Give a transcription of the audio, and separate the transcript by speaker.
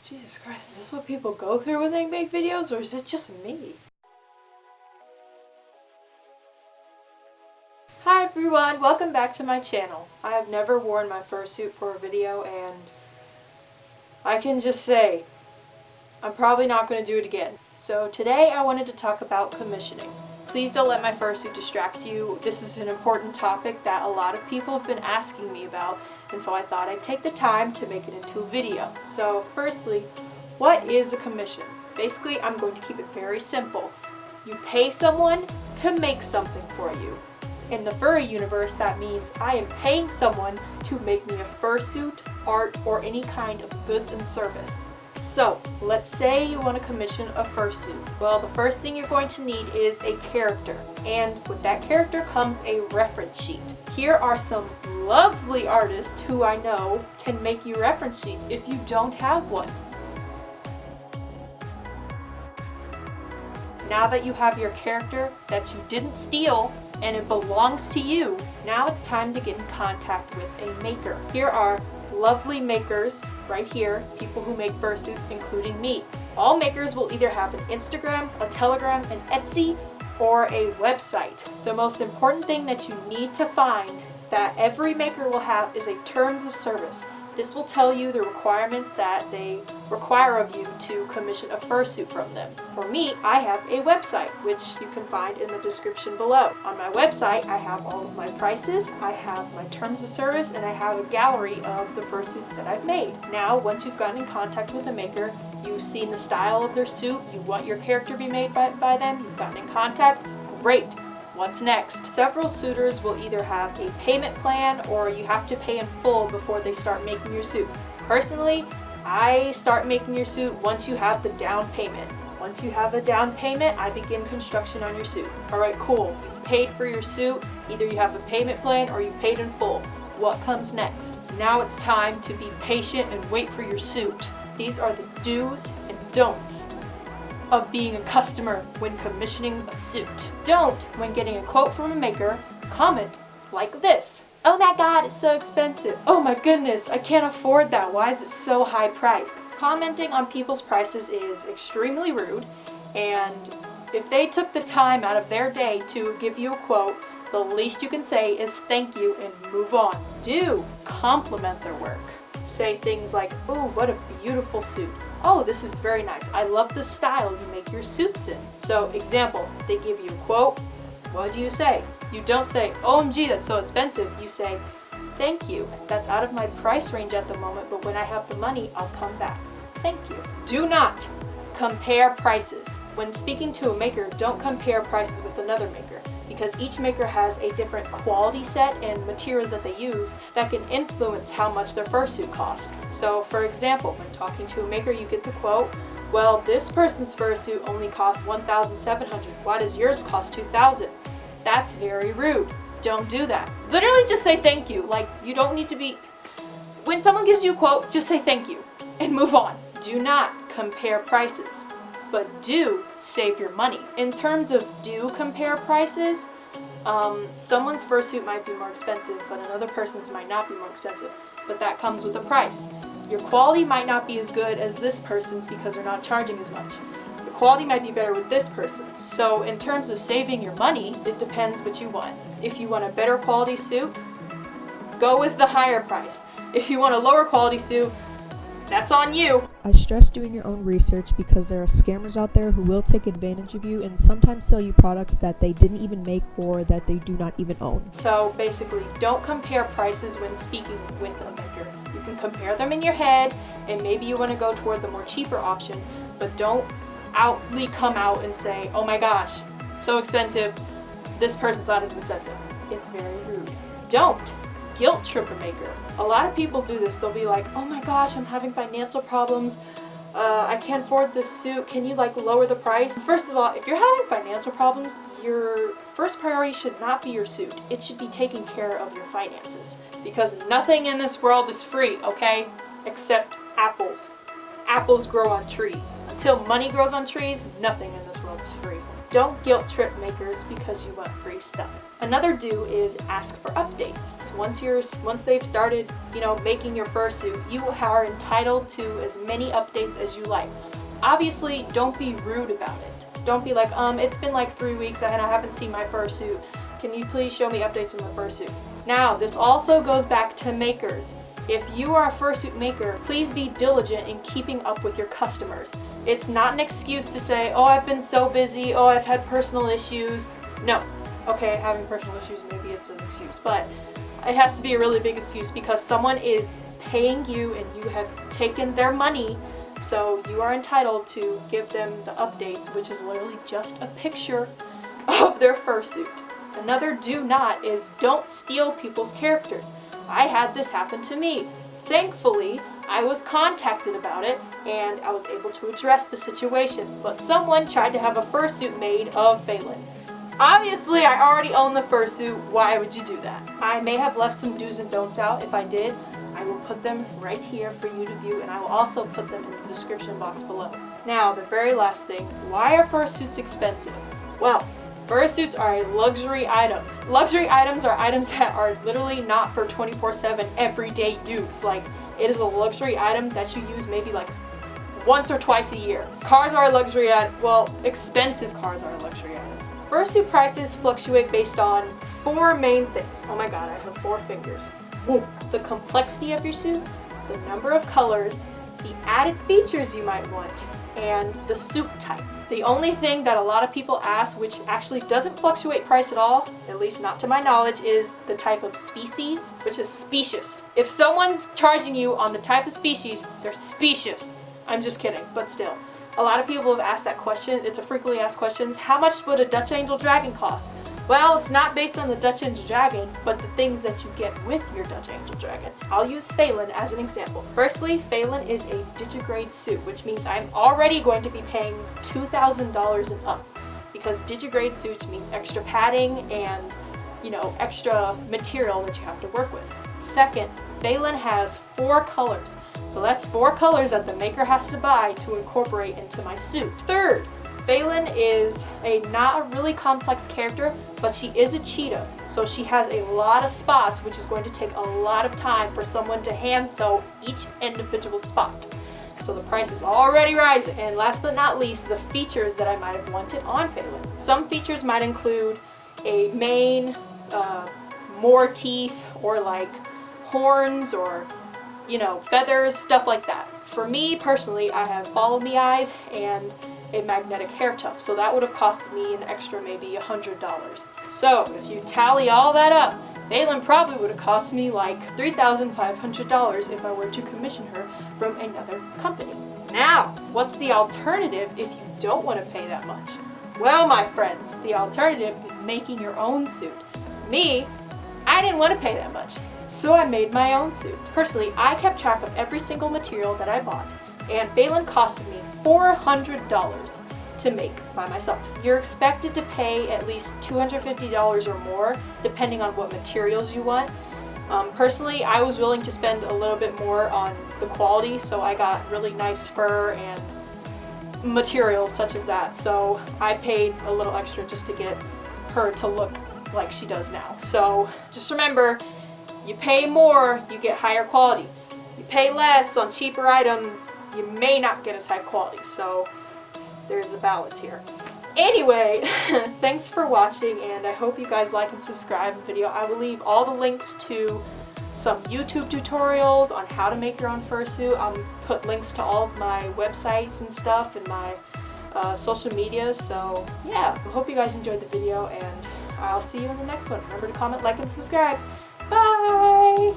Speaker 1: Jesus Christ, is this what people go through when they make videos, or is it just me? Hi everyone, welcome back to my channel. I have never worn my fursuit for a video, and I can just say, I'm probably not going to do it again. So today I wanted to talk about commissioning. Please don't let my fursuit distract you. This is an important topic that a lot of people have been asking me about, and so I thought I'd take the time to make it into a video. So firstly, what is a commission? Basically, I'm going to keep it very simple. You pay someone to make something for you. In the furry universe, that means I am paying someone to make me a fursuit, art, or any kind of goods and service. So, let's say you want to commission a fursuit. Well, the first thing you're going to need is a character, and with that character comes a reference sheet. Here are some lovely artists who I know can make you reference sheets if you don't have one. Now that you have your character that you didn't steal and it belongs to you, now it's time to get in contact with a maker. Here are lovely makers right here, people who make fursuits, including me. All makers will either have an Instagram, a Telegram, an Etsy, or a website. The most important thing that you need to find that every maker will have is a terms of service. This will tell you the requirements that they require of you to commission a fursuit from them. For me, I have a website, which you can find in the description below. On my website, I have all of my prices, I have my terms of service, and I have a gallery of the fursuits that I've made. Now, once you've gotten in contact with a maker, you've seen the style of their suit, you want your character to be made by them, you've gotten in contact, great. What's next? Several suitors will either have a payment plan or you have to pay in full before they start making your suit. Personally, I start making your suit once you have the down payment. Once you have a down payment, I begin construction on your suit. Alright, cool. You paid for your suit, either you have a payment plan or you paid in full. What comes next? Now it's time to be patient and wait for your suit. These are the do's and don'ts of being a customer when commissioning a suit. Don't, when getting a quote from a maker, comment like this. Oh my god, it's so expensive. Oh my goodness, I can't afford that. Why is it so high priced? Commenting on people's prices is extremely rude, and if they took the time out of their day to give you a quote, the least you can say is thank you and move on. Do compliment their work. Say things like, oh, what a beautiful suit. Oh, this is very nice. I love the style you make your suits in. So, example, they give you a quote. What do you say? You don't say, OMG, that's so expensive. You say, thank you. That's out of my price range at the moment, but when I have the money, I'll come back. Thank you. Do not compare prices. When speaking to a maker, don't compare prices with another maker, because each maker has a different quality set and materials that they use that can influence how much their fursuit costs. So for example, when talking to a maker, you get the quote, well, this person's fursuit only costs $1,700. Why does yours cost $2,000? That's very rude. Don't do that. Literally just say thank you. Like, you don't need to be... When someone gives you a quote, just say thank you and move on. Do not compare prices, but do save your money. In terms of do compare prices, someone's fursuit might be more expensive, but another person's might not be more expensive, but that comes with a price. Your quality might not be as good as this person's because they're not charging as much. The quality might be better with this person. So in terms of saving your money, it depends what you want. If you want a better quality suit, go with the higher price. If you want a lower quality suit, that's on you.
Speaker 2: I stress doing your own research because there are scammers out there who will take advantage of you and sometimes sell you products that they didn't even make or that they do not even own.
Speaker 1: So basically, don't compare prices when speaking with a maker. You can compare them in your head, and maybe you want to go toward the more cheaper option, but don't outly come out and say, oh my gosh, so expensive, this person's not as expensive. It's very rude. Don't guilt trip a maker. A lot of people do this. They'll be like, oh my gosh, I'm having financial problems. I can't afford this suit. Can you like lower the price? First of all, if you're having financial problems, your first priority should not be your suit. It should be taking care of your finances. Because nothing in this world is free, okay? Except apples. Apples grow on trees. Until money grows on trees, nothing in this world is free. don't guilt trip makers because you want free stuff. Another do is ask for updates. So once they've started, making your fursuit, you are entitled to as many updates as you like. Obviously, don't be rude about it. Don't be like, it's been like 3 weeks and I haven't seen my fursuit. Can you please show me updates on the fursuit? Now, this also goes back to makers. If you are a fursuit maker, please be diligent in keeping up with your customers. It's not an excuse to say, oh, I've been so busy, oh, I've had personal issues. No. Okay, having personal issues, maybe it's an excuse, but it has to be a really big excuse because someone is paying you and you have taken their money, so you are entitled to give them the updates, which is literally just a picture of their fursuit. Another do not is don't steal people's characters. I had this happen to me. Thankfully, I was contacted about it and I was able to address the situation, but someone tried to have a fursuit made of Failyn. Obviously, I already own the fursuit. Why would you do that? I may have left some do's and don'ts out. If I did, I will put them right here for you to view, and I will also put them in the description box below. Now, the very last thing, why are fursuits expensive? Well, fursuits are a luxury items. Luxury items are items that are literally not for 24/7 everyday use. Like, it is a luxury item that you use maybe like once or twice a year. Cars are a luxury item. Well, expensive cars are a luxury item. Fursuit prices fluctuate based on 4 main things. Oh my god, I have 4 fingers. Whoa. The complexity of your suit, the number of colors, the added features you might want, and the suit type. The only thing that a lot of people ask, which actually doesn't fluctuate price at all, at least not to my knowledge, is the type of species, which is specious. If someone's charging you on the type of species, they're specious. I'm just kidding, but still. A lot of people have asked that question. It's a frequently asked question. How much would a Dutch Angel Dragon cost? Well, it's not based on the Dutch Angel Dragon, but the things that you get with your Dutch Angel Dragon. I'll use Failyn as an example. Firstly, Failyn is a digigrade suit, which means I'm already going to be paying $2,000 and up, because digigrade suits means extra padding and, extra material that you have to work with. Second, Failyn has 4 colors. So that's 4 colors that the maker has to buy to incorporate into my suit. Third, Failyn is not a really complex character, but she is a cheetah. So she has a lot of spots, which is going to take a lot of time for someone to hand sew each individual spot. So the price is already rising. And last but not least, the features that I might have wanted on Failyn. Some features might include a mane, more teeth, or like horns, or feathers, stuff like that. For me personally, I have follow me eyes and a magnetic hair tuft, so that would have cost me an extra maybe $100. So if you tally all that up, Failyn probably would have cost me like $3,500 if I were to commission her from another company. Now, what's the alternative if you don't want to pay that much? Well, my friends, the alternative is making your own suit. Me, I didn't want to pay that much, so I made my own suit. Personally, I kept track of every single material that I bought, and Failyn costed me $400 to make by myself. You're expected to pay at least $250 or more, depending on what materials you want. Personally, I was willing to spend a little bit more on the quality, so I got really nice fur and materials such as that. So I paid a little extra just to get her to look like she does now. So just remember, you pay more, you get higher quality. You pay less on cheaper items, you may not get as high quality. So there's a balance here. Anyway, thanks for watching, and I hope you guys like and subscribe the video. I will leave all the links to some YouTube tutorials on how to make your own fursuit. I'll put links to all of my websites and stuff and my social media. So yeah, I hope you guys enjoyed the video, and I'll see you in the next one. Remember to comment, like, and subscribe. Bye!